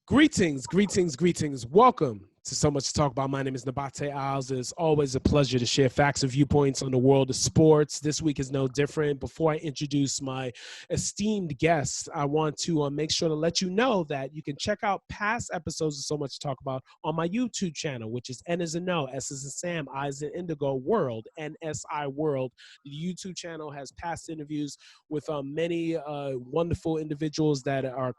Greetings, greetings, greetings. Welcome to So Much to Talk About. My name is Nabaté Isles. It's always a pleasure to share facts and viewpoints on the world of sports. This week is no different. Before I introduce my esteemed guests, I want to make sure to let you know that you can check out past episodes of So Much to Talk About on my YouTube channel, which is N as in No, S as in Sam, I as in Indigo World, NSI World. The YouTube channel has past interviews with many wonderful individuals that are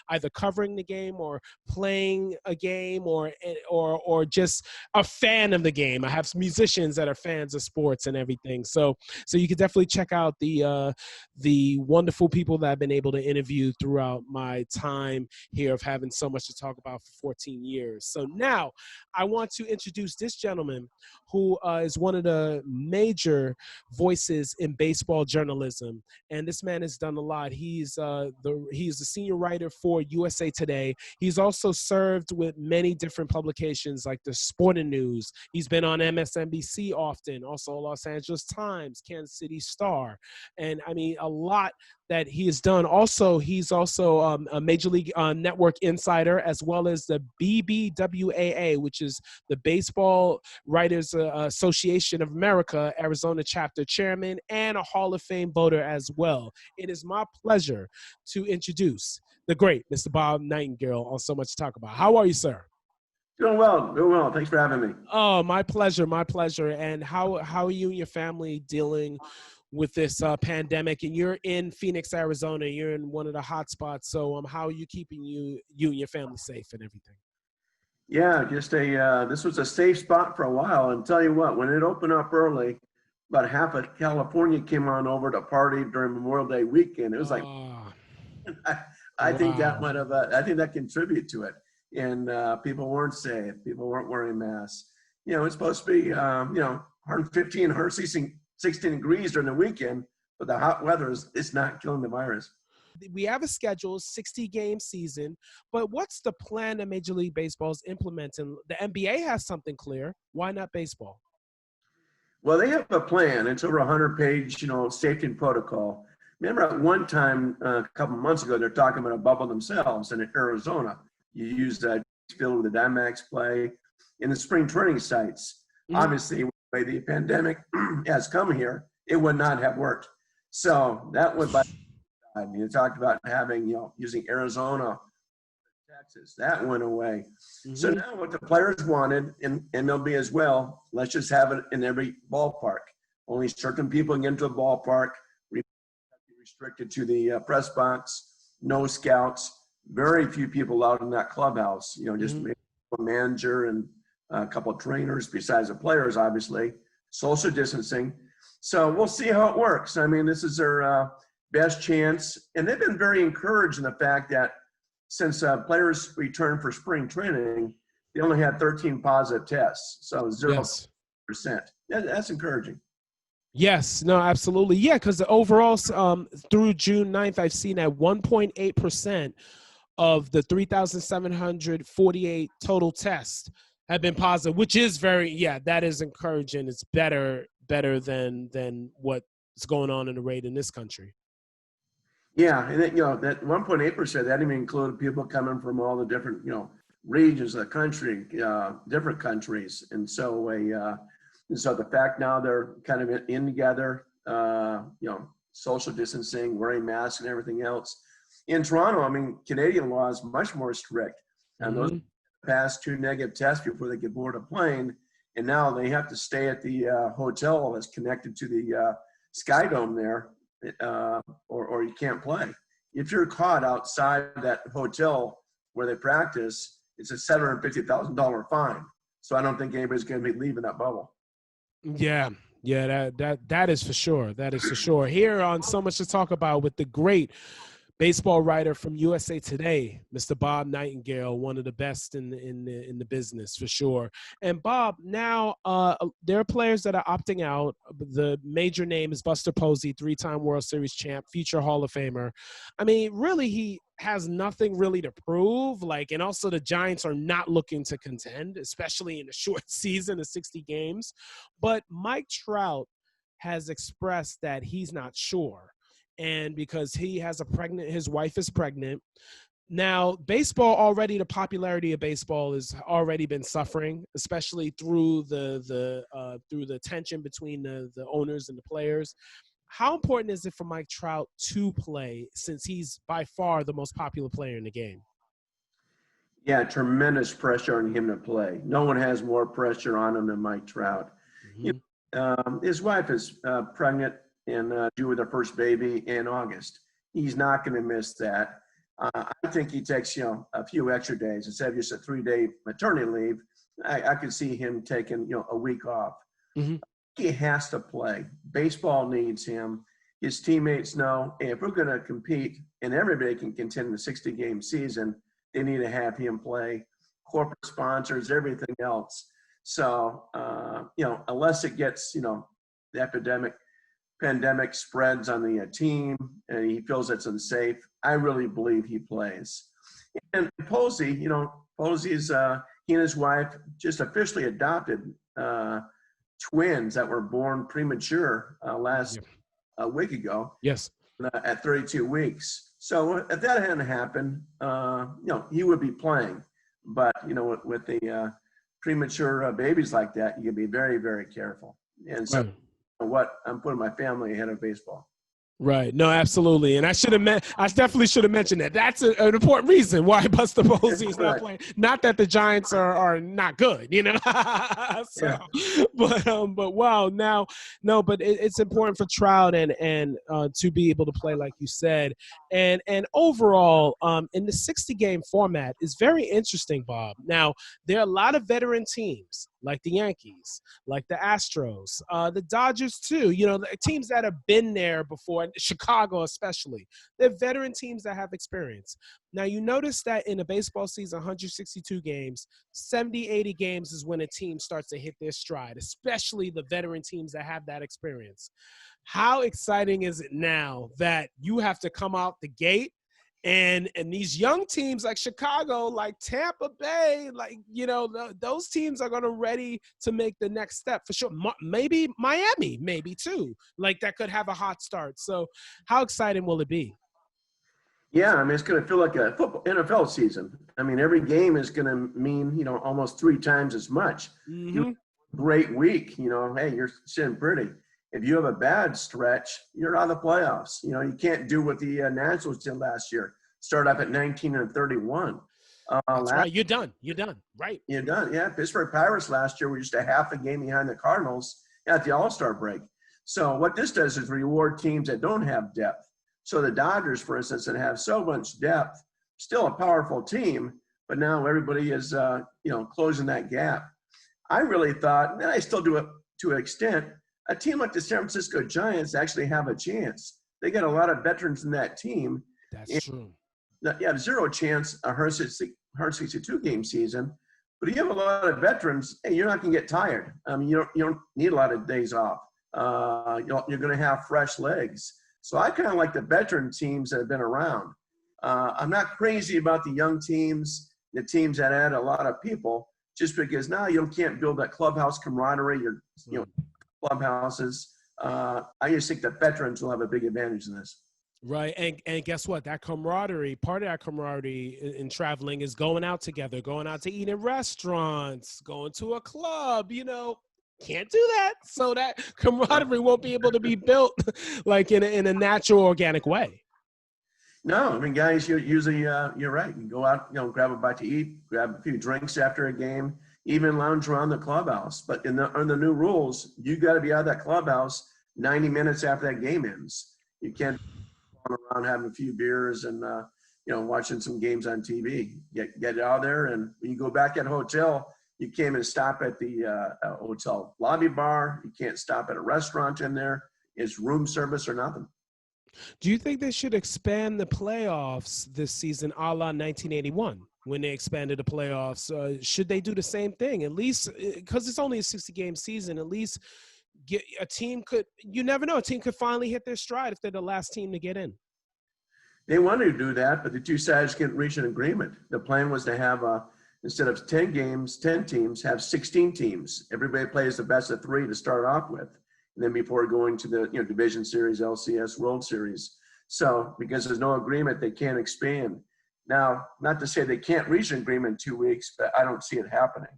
either covering the game or playing a game or just a fan of the game. I have some musicians that are fans of sports and everything. So you can definitely check out the wonderful people that I've been able to interview throughout my time here of having so much to talk about for 14 years. So now I want to introduce this gentleman who is one of the major voices in baseball journalism. And this man has done a lot. He's the senior writer for USA Today. He's also served with many different publications like the Sporting News. He's been on MSNBC often, also Los Angeles Times, Kansas City Star. And I mean, a lot that he has done. Also, he's also a Major League Network insider, as well as the BBWAA, which is the Baseball Writers Association of America, Arizona chapter chairman, and a Hall of Fame voter as well. It is my pleasure to introduce the great Mr. Bob Nightengale on So Much to Talk About. How are you, sir? Doing well. Thanks for having me. Oh, my pleasure. And how are you and your family dealing with this pandemic? And you're in Phoenix, Arizona. You're in one of the hot spots. So how are you keeping you and your family safe and everything? Yeah, just this was a safe spot for a while. And tell you what, when it opened up early, about half of California came on over to party during Memorial Day weekend. It was like, I think that might have, I think that contributed to it. And people weren't safe. People weren't wearing masks. You know, it's supposed to be, 115, 116 degrees during the weekend, but the hot weather is not killing the virus. We have a scheduled 60-game season, but what's the plan that Major League Baseball is implementing? The NBA has something clear. Why not baseball? Well, they have a plan. It's over 100-page, safety and protocol. Remember at one time, a couple months ago, they're talking about a bubble themselves in Arizona. You use that field where the Diamondbacks play in the spring training sites. Mm-hmm. Obviously, the way the pandemic has come here, it would not have worked. So that went by. You talked about having, using Arizona, Texas. That went away. Mm-hmm. So now what the players wanted, in MLB as well, let's just have it in every ballpark. Only certain people can get into the ballpark. Restricted to the press box. No scouts. Very few people allowed in that clubhouse, just maybe a manager and a couple of trainers besides the players, obviously. Social distancing. So we'll see how it works. I mean, this is their best chance. And they've been very encouraged in the fact that since players returned for spring training, they only had 13 positive tests. So 0%. Yes. That's encouraging. Yes, no, absolutely. Yeah, because the overall through June 9th, I've seen at 1.8% of the 3,748 total tests have been positive, which is that is encouraging. It's better than what's going on in the rate in this country. Yeah, and that 1.8%, that even included people coming from all the different regions of the country, different countries, and so the fact now they're kind of in together, social distancing, wearing masks, and everything else. In Toronto, I mean, Canadian law is much more strict, and those pass 2 negative tests before they get board a plane, and now they have to stay at the hotel that's connected to the Sky Dome there, or you can't play. If you're caught outside that hotel where they practice, it's a $750,000 fine. So I don't think anybody's going to be leaving that bubble. Yeah, that is for sure. That is for sure. Here on So Much to Talk About with the great baseball writer from USA Today, Mr. Bob Nightengale, one of the best in the business for sure. And Bob, now there are players that are opting out. The major name is Buster Posey, 3-time World Series champ, future Hall of Famer. I mean, really, he has nothing really to prove. And also the Giants are not looking to contend, especially in a short season of 60 games. But Mike Trout has expressed that he's not sure. And because his wife is pregnant. Now, the popularity of baseball has already been suffering, especially through the tension between the owners and the players. How important is it for Mike Trout to play, since he's by far the most popular player in the game? Yeah, tremendous pressure on him to play. No one has more pressure on him than Mike Trout. Mm-hmm. His wife is pregnant and due with her first baby in August. He's not going to miss that. I think he takes, a few extra days instead of just a 3-day maternity leave. I could see him taking, a week off. Mm-hmm. He has to play. Baseball needs him. His teammates know, if we're going to compete and everybody can contend in a 60-game season, they need to have him play. Corporate sponsors, everything else. So, unless it gets, the pandemic spreads on the team and he feels it's unsafe, I really believe he plays. And Posey, Posey's, he and his wife just officially adopted twins that were born premature last week ago. Yes. At 32 weeks. So if that hadn't happened, he would be playing. But, with the premature babies like that, you can be very, very careful. And so I'm putting my family ahead of baseball. Right. No, absolutely. And I definitely should have mentioned that. That's an important reason why Buster Posey is not playing. Not that the Giants are not good, So, but wow. Now, no, but it's important for Trout and to be able to play, like you said. And overall, in the 60-game format is very interesting, Bob. Now, there are a lot of veteran teams, like the Yankees, like the Astros, the Dodgers too, the teams that have been there before, Chicago especially. They're veteran teams that have experience. Now, you notice that in a baseball season, 162 games, 70, 80 games is when a team starts to hit their stride, especially the veteran teams that have that experience. How exciting is it now that you have to come out the gate and these young teams like Chicago, like Tampa Bay, those teams are going to ready to make the next step for sure. Maybe Miami, maybe too, that could have a hot start. So how exciting will it be? Yeah, it's going to feel like a NFL season. Every game is going to mean, almost 3 times as much. Mm-hmm. Great week, hey, you're sitting pretty. If you have a bad stretch, you're out of the playoffs. You can't do what the Nationals did last year. Start up at 19-31. That's right. You're done. Right. You're done. Yeah. Pittsburgh Pirates last year were just a half a game behind the Cardinals at the All-Star break. So what this does is reward teams that don't have depth. So the Dodgers, for instance, that have so much depth, still a powerful team, but now everybody is, closing that gap. I really thought, and I still do it to an extent, a team like the San Francisco Giants actually have a chance. They got a lot of veterans in that team. That's true. You have zero chance a 162-game season, but if you have a lot of veterans, hey, you're not going to get tired. You don't need a lot of days off. You're going to have fresh legs. So I kind of like the veteran teams that have been around. I'm not crazy about the young teams, the teams that add a lot of people, just because now you can't build that clubhouse camaraderie. Clubhouses. I just think the veterans will have a big advantage in this. Right. And guess what? That camaraderie, part of that camaraderie in traveling is going out together, going out to eat in restaurants, going to a club, can't do that. So that camaraderie won't be able to be built in a natural, organic way. No, guys, usually you're right. You go out, grab a bite to eat, grab a few drinks after a game, even lounge around the clubhouse. But on the new rules, you got to be out of that clubhouse 90 minutes after that game ends. You can't run around having a few beers and watching some games on TV. Get out there, and when you go back at a hotel, you can't even stop at the hotel lobby bar. You can't stop at a restaurant in there. It's room service or nothing. Do you think they should expand the playoffs this season, a la 1981, when they expanded the playoffs? Should they do the same thing? At least, because it's only a 60-game season, at least get a team could. You never know. A team could finally hit their stride if they're the last team to get in. They wanted to do that, but the two sides couldn't reach an agreement. The plan was to have instead of 10 games, 10 teams, have 16 teams. Everybody plays the best of 3 to start off with, and then before going to the division series, LCS, World Series. So because there's no agreement, they can't expand. Now, not to say they can't reach an agreement in 2 weeks, but I don't see it happening.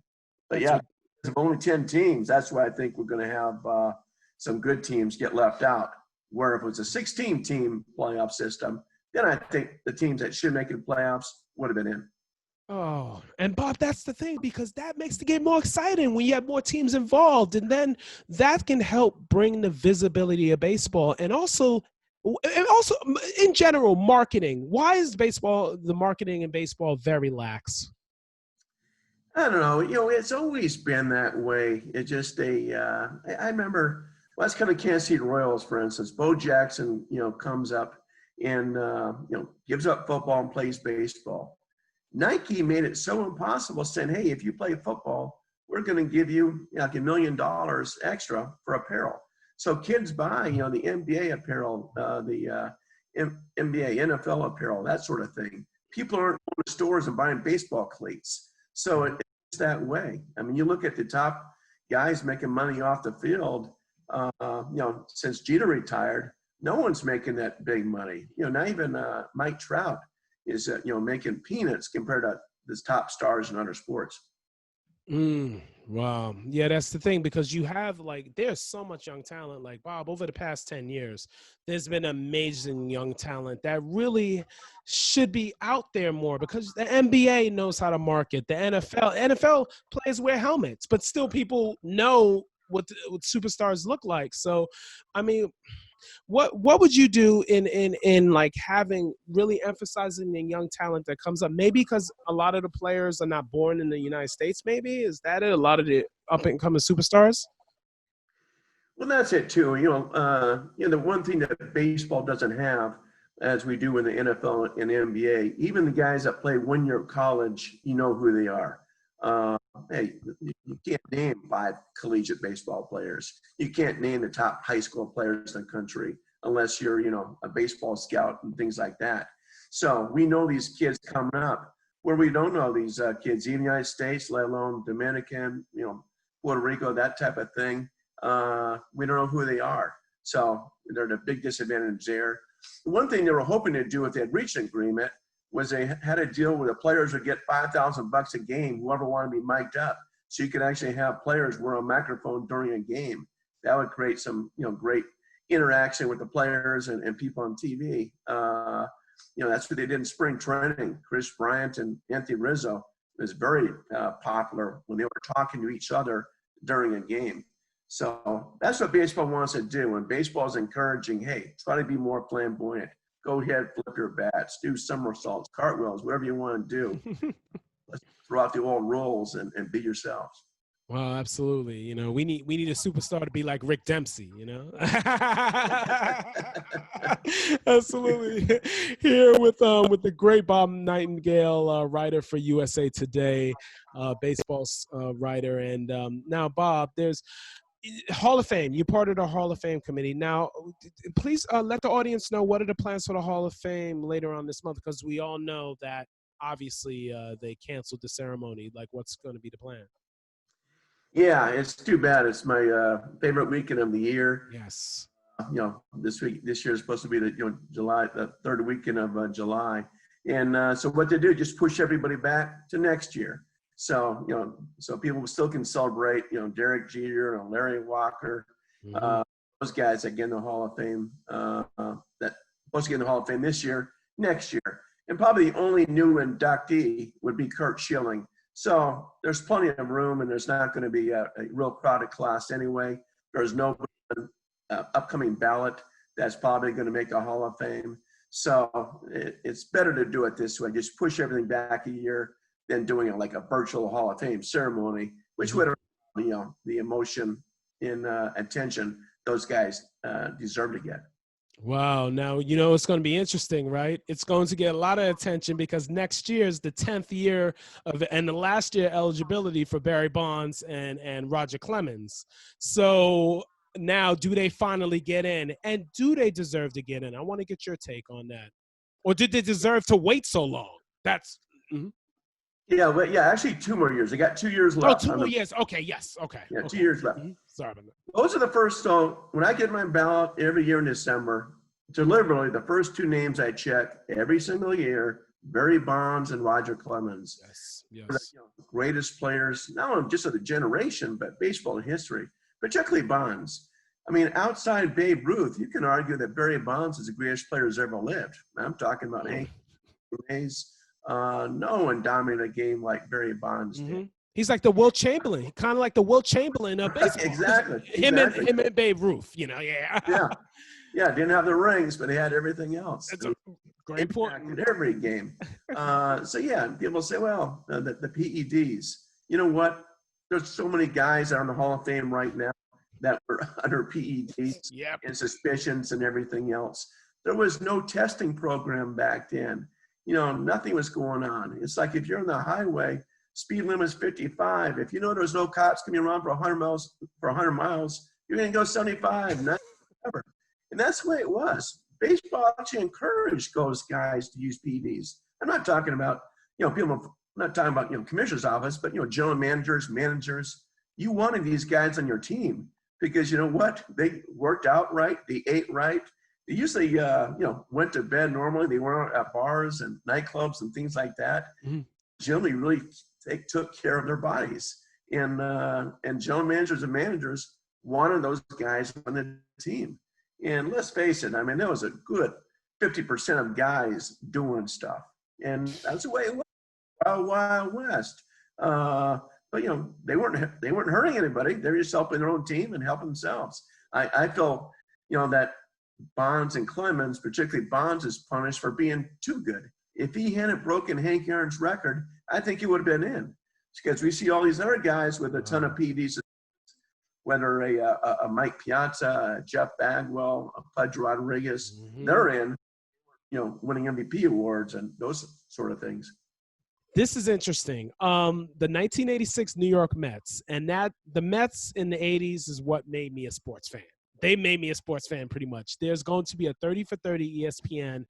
But yeah, if only 10 teams, that's why I think we're going to have some good teams get left out. Where if it was a 16-team playoff system, then I think the teams that should make it playoffs would have been in. Oh, and Bob, that's the thing, because that makes the game more exciting when you have more teams involved, and then that can help bring the visibility of baseball, and also in general, marketing. Why is the marketing in baseball very lax? I don't know. It's always been that way. It's just I remember, well, that's kind of Kansas City Royals, for instance. Bo Jackson, comes up and, gives up football and plays baseball. Nike made it so impossible, saying, hey, if you play football, we're going to give you like $1 million extra for apparel. So kids buy, the NBA apparel, the NBA, NFL apparel, that sort of thing. People aren't going to stores and buying baseball cleats. So it's that way. I mean, you look at the top guys making money off the field, since Jeter retired, no one's making that big money. Not even Mike Trout is, making peanuts compared to the top stars in other sports. Wow. Yeah, that's the thing, because you have there's so much young talent. Like Bob, over the past 10 years, there's been amazing young talent that really should be out there more, because the NBA knows how to market. The NFL players wear helmets, but still people know what superstars look like. So, I mean, what would you do in like having really emphasizing the young talent that comes up? Maybe because a lot of the players are not born in the United States. Maybe is that it? A lot of the up and coming superstars. Well, that's it too. The one thing that baseball doesn't have, as we do in the NFL and the NBA, even the guys that play 1 year of college, you know who they are. Hey, you can't name 5 collegiate baseball players. You can't name the top high school players in the country unless you're, a baseball scout and things like that. So we know these kids coming up where we don't know these kids, even the United States, let alone Dominican, Puerto Rico, that type of thing. We don't know who they are. So they're the big disadvantage there. The one thing they were hoping to do if they had reached an agreement was they had a deal where the players would get $5,000 a game, whoever wanted to be mic'd up. So you could actually have players wear a microphone during a game. That would create some, great interaction with the players and people on TV. That's what they did in spring training. Chris Bryant and Anthony Rizzo was very popular when they were talking to each other during a game. So that's what baseball wants to do. And baseball is encouraging, hey, try to be more flamboyant. Go ahead, flip your bats, do somersaults, cartwheels, whatever you want to do. Let's throw out the old rules and be yourselves. Well, absolutely. We need a superstar to be like Rick Dempsey, Absolutely. Here with the great Bob Nightengale, writer for USA Today, baseball writer. And now, Bob, there's Hall of Fame. You're part of the Hall of Fame committee. Now, please let the audience know what are the plans for the Hall of Fame later on this month, because we all know that obviously they canceled the ceremony. Like, what's going to be the plan? Yeah, it's too bad. It's my favorite weekend of the year. Yes. This year is supposed to be July, the third weekend of July. And so what they do, just push everybody back to next year. So, so people still can celebrate, Derek Jeter and Larry Walker, those guys that get in the Hall of Fame, that supposed to get in the Hall of Fame this year, next year. And probably the only new inductee would be Curt Schilling. So there's plenty of room, and there's not going to be a real crowded class anyway. There's no upcoming ballot that's probably going to make the Hall of Fame. So it's better to do it this way. Just push everything back a year than doing it like a virtual Hall of Fame ceremony, which would have, the emotion and attention those guys deserve to get. Wow. Now, you know, it's going to be interesting, right? It's going to get a lot of attention because next year is the 10th year and the last year eligibility for Barry Bonds and Roger Clemens. So now, do they finally get in? And do they deserve to get in? I want to get your take on that. Or did they deserve to wait so long? That's Yeah, well, yeah, actually 2 more years. They got 2 years left. 2 more years. Okay, yes. Okay. Yeah, okay. 2 years left. Sorry about that. Those are the first. So when I get my ballot every year in December, deliberately, the first 2 names I check every single year, Barry Bonds and Roger Clemens. Yes. The greatest players, not only just of the generation, but baseball history, particularly Bonds. I mean, outside Babe Ruth, you can argue that Barry Bonds is the greatest player who's ever lived. I'm talking about Hank Mays. No one dominated a game like Barry Bonds did. He's like the Will Chamberlain, kind of like the Will Chamberlain of baseball. Exactly. Him and Babe Ruth, you know, Yeah, didn't have the rings, but he had everything else. That's a great point. In every game. So yeah, people say, well, the PEDs. You know what? There's so many guys that are in the Hall of Fame right now that were under PEDs and suspicions and everything else. There was no testing program back then. You know, nothing was going on. It's like if you're on the highway, speed limit is 55. If you know there's no cops coming around for 100 miles, you're going to go 75, not ever. And that's the way it was. Baseball actually encouraged those guys to use PEDs. I'm not talking about, people, I'm not talking about, commissioner's office, but, general managers. You wanted these guys on your team because you know what? They worked out right. They ate right. They usually, went to bed normally. They weren't at bars and nightclubs and things like that. Generally, really took care of their bodies. And general managers and managers wanted those guys on the team. And let's face it, I mean, there was a good 50% of guys doing stuff. And that's the way it was. Wild West. But, they weren't hurting anybody. They were just helping their own team and helping themselves. I feel, that Bonds and Clemens, particularly Bonds, is punished for being too good. If he hadn't broken Hank Aaron's record, I think he would have been in. Because we see all these other guys with a ton of PEDs, whether a Mike Piazza, a Jeff Bagwell, a Pudge Rodriguez, they're in, winning MVP awards and those sort of things. This is interesting. The 1986 New York Mets, and the Mets in the 80s is what made me a sports fan. They made me a sports fan pretty much. There's going to be a 30 for 30 ESPN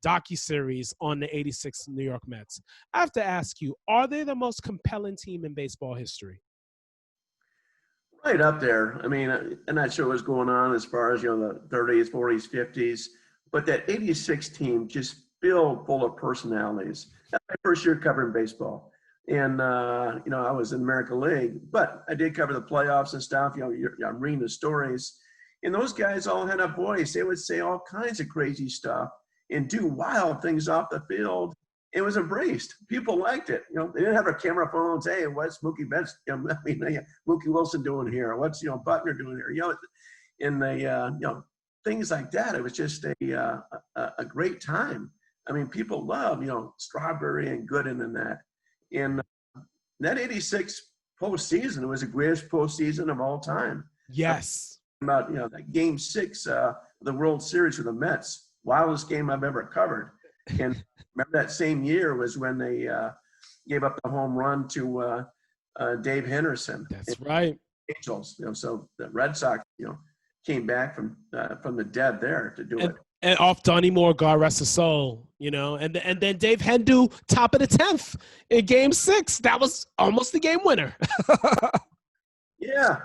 docuseries on the 86 New York Mets. I have to ask you, are they the most compelling team in baseball history? Right up there. I mean, I'm not sure what's going on as far as, the 30s, 40s, 50s, but that 86 team just filled full of personalities. That's my first year covering baseball. And, I was in American League, but I did cover the playoffs and stuff. I'm reading the stories. And those guys all had a voice. They would say all kinds of crazy stuff and do wild things off the field. It was embraced. People liked it. They didn't have their camera phones. Hey, what's Mookie Betts? Mookie Wilson doing here? What's Buckner doing here? And things like that. It was just a great time. I mean, people love Strawberry and Gooden and that. And that '86 postseason was the greatest postseason of all time. Yes. About that Game 6 of the World Series for the Mets, wildest game I've ever covered. And remember that same year was when they gave up the home run to Dave Henderson. That's right. Angels. So the Red Sox, came back from the dead there to do it. And off Donnie Moore, God rest his soul, and then Dave Hendu, top of the 10th in Game 6. That was almost the game winner. Yeah.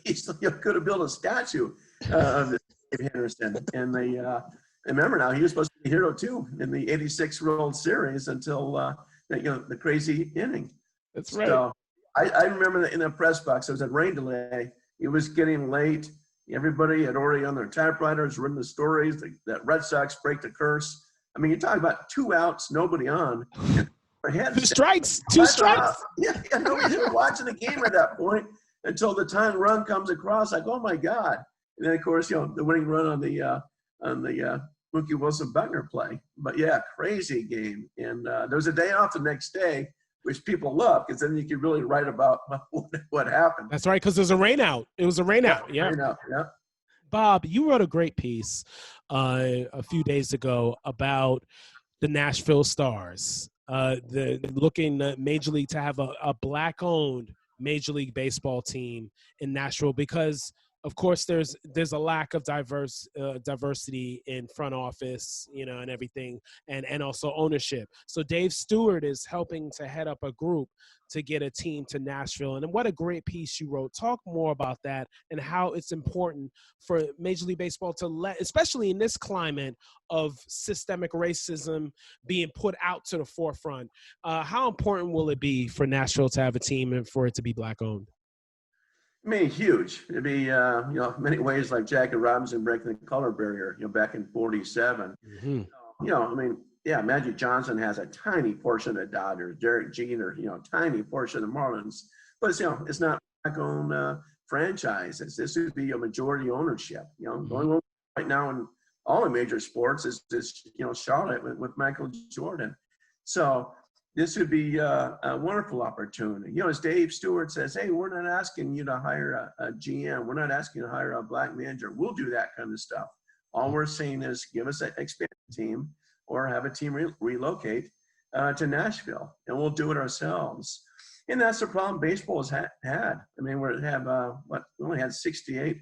He could have built a statue of Dave Henderson. And they remember now, he was supposed to be a hero too in the '86 World Series until the crazy inning. That's right. So I remember that in the press box, there was a rain delay. It was getting late. Everybody had already on their typewriters written the stories that Red Sox break the curse. I mean, you're talking about 2 outs, nobody on. Two strikes. Yeah, nobody's even watching the game at that point until the tying run comes across. Like, oh my God! And then of course, the winning run on the Mookie Wilson Buckner play. But yeah, crazy game. And there was a day off the next day, which people love because then you can really write about what happened. That's right, because there's a rain out. It was a rain out. Yeah. Rain out, yeah. Bob, you wrote a great piece a few days ago about the Nashville Stars, the looking Major League to have a black-owned Major League Baseball team in Nashville because, of course, there's a lack of diversity in front office, and everything, and also ownership. So Dave Stewart is helping to head up a group to get a team to Nashville. And what a great piece you wrote. Talk more about that and how it's important for Major League Baseball to especially in this climate of systemic racism being put out to the forefront. How important will it be for Nashville to have a team and for it to be black owned? I mean, huge. It'd be, many ways like Jackie Robinson breaking the color barrier, back in 47. Mm-hmm. I mean, yeah, Magic Johnson has a tiny portion of the Dodgers, Derek Jeter, tiny portion of the Marlins, but it's not black-owned franchises. This would be a majority ownership. Going on right now in all the major sports is Charlotte with Michael Jordan. So this would be a wonderful opportunity. As Dave Stewart says, hey, we're not asking you to hire a GM. We're not asking you to hire a black manager. We'll do that kind of stuff. All we're saying is give us an expanded team or have a team relocate to Nashville, and we'll do it ourselves. And that's the problem baseball has had. I mean, we only had 68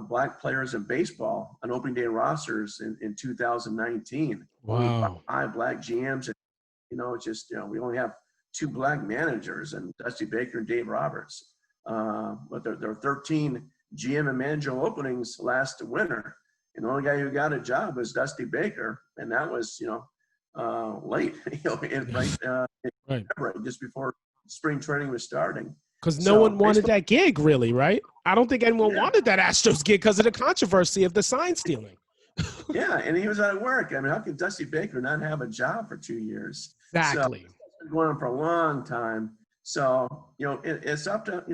black players in baseball on opening day rosters in 2019. Wow. Only 5 black GMs, and we only have 2 black managers, and Dusty Baker and Dave Roberts. But there are 13 GM and manager openings last winter. And the only guy who got a job was Dusty Baker, and that was, late, in February, just before spring training was starting. Because no one wanted that gig, really, right? I don't think anyone wanted that Astros gig because of the controversy of the sign stealing. Yeah, and he was out of work. I mean, how can Dusty Baker not have a job for 2 years? Exactly. So it's been going on for a long time. So, it's up to,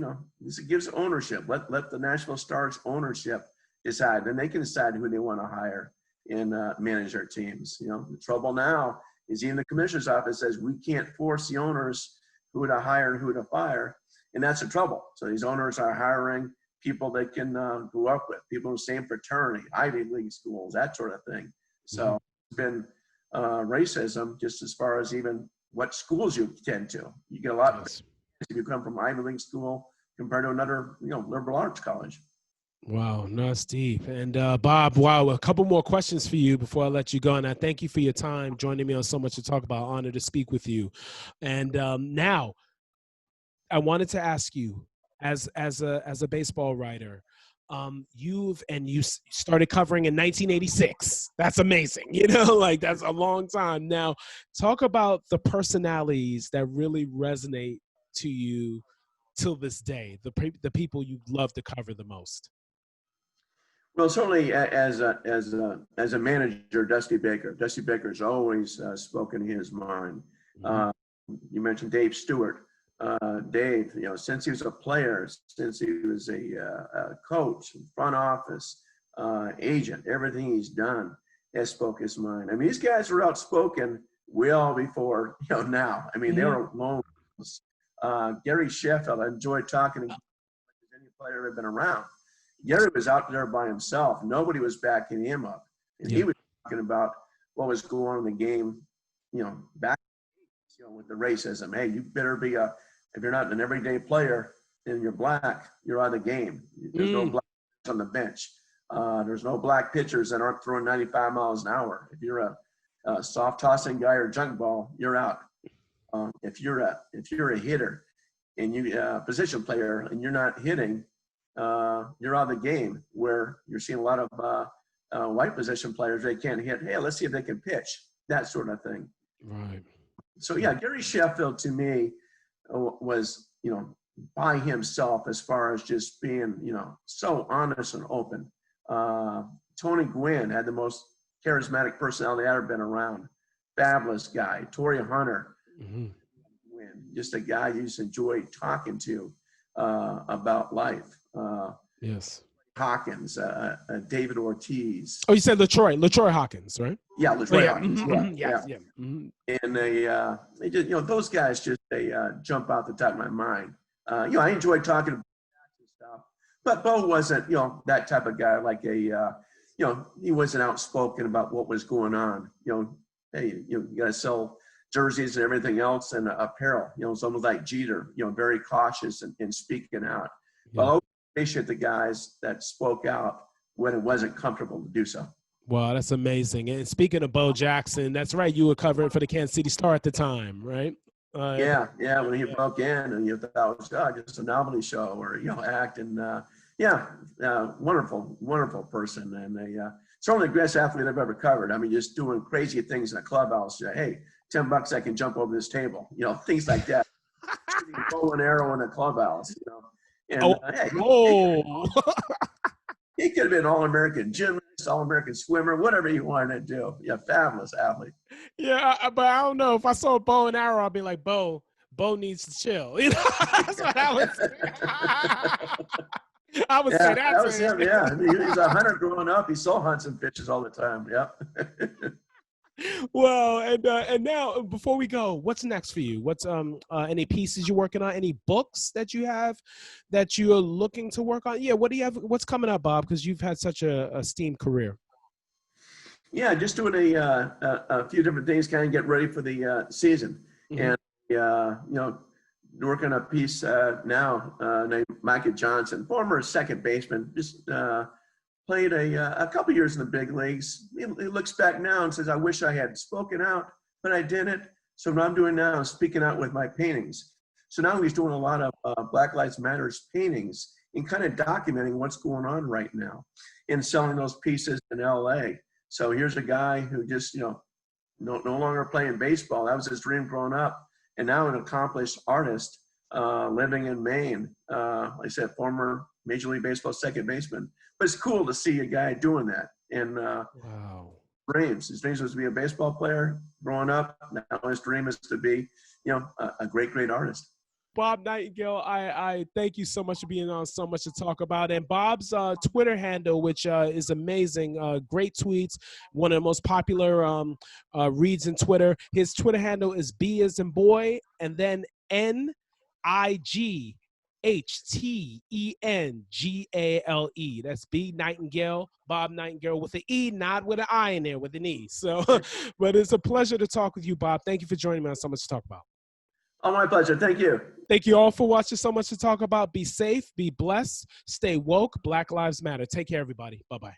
this gives ownership. Let the Nashville Stars ownership decide. Then they can decide who they want to hire and manage their teams. The trouble now is even the commissioner's office says we can't force the owners who to hire and who to fire. And that's the trouble. So these owners are hiring people they can grow up with, people in the same fraternity, Ivy League schools, that sort of thing. So it's been racism just as far as even what schools you attend to. You get a lot of if you come from Ivy League school compared to another, liberal arts college. Wow, that's deep. And Bob, a couple more questions for you before I let you go. And I thank you for your time joining me on So Much to Talk About. Honor to speak with you. And now I wanted to ask you, as a baseball writer, you started covering in 1986. That's amazing. That's a long time. Now, talk about the personalities that really resonate to you till this day, the people you love to cover the most. Well, certainly as a manager, Dusty Baker. Dusty Baker's always spoken his mind. You mentioned Dave Stewart. Dave, since he was a player, since he was a coach, front office, agent, everything he's done has spoke his mind. I mean, these guys were outspoken well before, now. I mean, they were lone wolves. Gary Sheffield, I enjoyed talking to him as any player had been around. Gary was out there by himself. Nobody was backing him up. And he was talking about what was going on in the game, back with the racism. Hey, you better be if you're not an everyday player and you're black, you're out of the game. There's no black on the bench. There's no black pitchers that aren't throwing 95 miles an hour. If you're a soft tossing guy or junk ball, you're out. If you're a hitter and you position player and you're not hitting, you're out of the game. Where you're seeing a lot of white position players, they can't hit. Hey, let's see if they can pitch. That sort of thing. Right. So yeah, Gary Sheffield to me was by himself as far as just being so honest and open. Tony Gwynn had the most charismatic personality I've ever been around. Fabulous guy. Torrey Hunter, just a guy you just enjoy talking to about life. Yes. Hawkins, David Ortiz. Oh, you said LaTroy Hawkins, right? Yeah, LaTroy Hawkins. Yeah. And they just, those guys just jump out the top of my mind. I enjoy talking about stuff, But Bo wasn't, that type of guy, like he wasn't outspoken about what was going on. Hey, you got to sell jerseys and everything else and apparel. It's almost like Jeter, very cautious in speaking out. Yeah. But I always appreciate the guys that spoke out when it wasn't comfortable to do so. Wow, that's amazing. And speaking of Bo Jackson, that's right. You were covering for the Kansas City Star at the time, right? Yeah. When he broke in, and you thought it was just a novelty show or act, and wonderful person, and certainly the greatest athlete I've ever covered. I mean, just doing crazy things in a clubhouse. Hey, $10, I can jump over this table. Things like that. Shooting a bow and arrow in a clubhouse. And he could have been All-American gymnast, All-American swimmer, whatever he wanted to do. Yeah, fabulous athlete. Yeah, but I don't know. If I saw a bow and arrow, I'd be like, Bo needs to chill. That's what I would say. I would say that was him. Yeah, he was a hunter growing up. He saw hunts and fishes all the time. Yep. Well, and now before we go, what's next for you? What's any pieces you're working on? Any books that you have that you are looking to work on? Yeah, what do you have? What's coming up, Bob? Because you've had such a esteemed career. Yeah, just doing a few different things, kind of get ready for the season, and working a piece now named Micah Johnson, former second baseman, just played a couple years in the big leagues. He looks back now and says, I wish I had spoken out, but I didn't. So what I'm doing now is speaking out with my paintings. So now he's doing a lot of Black Lives Matters paintings and kind of documenting what's going on right now and selling those pieces in LA. So here's a guy who just, no longer playing baseball. That was his dream growing up. And now an accomplished artist living in Maine. Like I said, former Major League Baseball second baseman. But it's cool to see a guy doing that. And wow. His dream was to be a baseball player growing up. Now his dream is to be, a great artist. Bob Nightengale, I thank you so much for being on. So much to talk about. And Bob's Twitter handle, which is amazing, great tweets, one of the most popular reads in Twitter. His Twitter handle is B as in boy, and then NIGHTENGALE. That's B Nightengale, Bob Nightengale with an E, not with an I in there, with an E. So, but it's a pleasure to talk with you, Bob. Thank you for joining me on So Much to Talk About. Oh, my pleasure. Thank you. Thank you all for watching So Much to Talk About. Be safe, be blessed, stay woke. Black Lives Matter. Take care, everybody. Bye-bye.